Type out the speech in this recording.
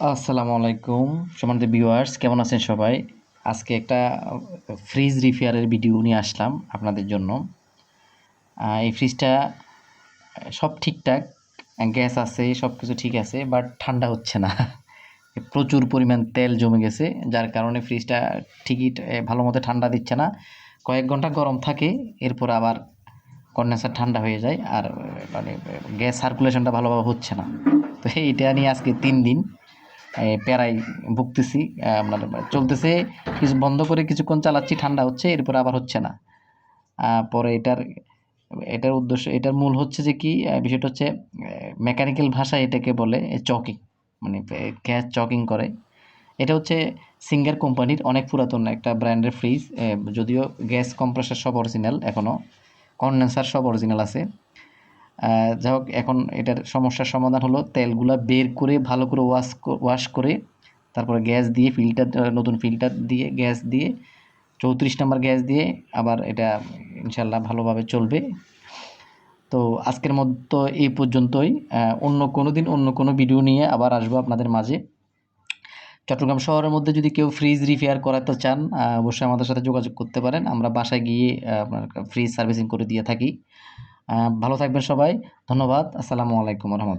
আসসালামু আলাইকুম সম্মানিত ভিউয়ার্স, কেমন আছেন সবাই? আজকে একটা ফ্রিজ রিপেয়ারের ভিডিও নিয়ে আসলাম আপনাদের জন্য। এই ফ্রিজটা সব ঠিকঠাক, গ্যাস আছে, সব কিছু ঠিক আছে, বাট ঠান্ডা হচ্ছে না। প্রচুর পরিমাণ তেল জমে গেছে, যার কারণে ফ্রিজটা ঠিকই ভালো মতো ঠান্ডা দিচ্ছে না। কয়েক ঘন্টা গরম থাকে, এরপর আবার কন্ডেন্সার ঠান্ডা হয়ে যায়, আর মানে গ্যাস সার্কুলেশনটা ভালোভাবে হচ্ছে না। তো এইটা নিয়ে আজকে 3 দিন প্যারায় ভুগতেছি। আপনার চলতেছে, কিছু বন্ধ করে কিছুক্ষণ চালাচ্ছি, ঠান্ডা হচ্ছে, এরপর আবার হচ্ছে না। পরে এটার উদ্দেশ্য, এটার মূল হচ্ছে যে কি, বিষয়টা হচ্ছে মেকানিক্যাল ভাষায় এটাকে বলে চকিং, মানে গ্যাস চকিং করে। এটা হচ্ছে সিঙ্গার কোম্পানির অনেক পুরাতন একটা ব্র্যান্ডের ফ্রিজ। যদিও গ্যাস কম্প্রেসার সব অরিজিনাল, এখনও কন্ডেন্সার সব অরিজিনাল আছে। যাই হোক, এখন এটার সমস্যার সমাধান হলো তেলগুলা বের করে ভালো করে ওয়াশ করে তারপরে গ্যাস দিয়ে নতুন ফিল্টার দিয়ে গ্যাস দিয়ে 34 নাম্বার গ্যাস দিয়ে আবার এটা ইনশাল্লাহ ভালোভাবে চলবে। তো আজকের মতো এই পর্যন্তই। অন্য কোনো দিন অন্য কোনো ভিডিও নিয়ে আবার আসবো আপনাদের মাঝে। চট্টগ্রাম শহরের মধ্যে যদি কেউ ফ্রিজ রিপেয়ার করাতে চান, অবশ্যই আমাদের সাথে যোগাযোগ করতে পারেন। আমরা বাসায় গিয়ে আপনার ফ্রিজ সার্ভিসিং করে দিয়ে থাকি। ভালো থাকবেন সবাই। ধন্যবাদ। আসসালামু আলাইকুম রহমতুল্লাহ।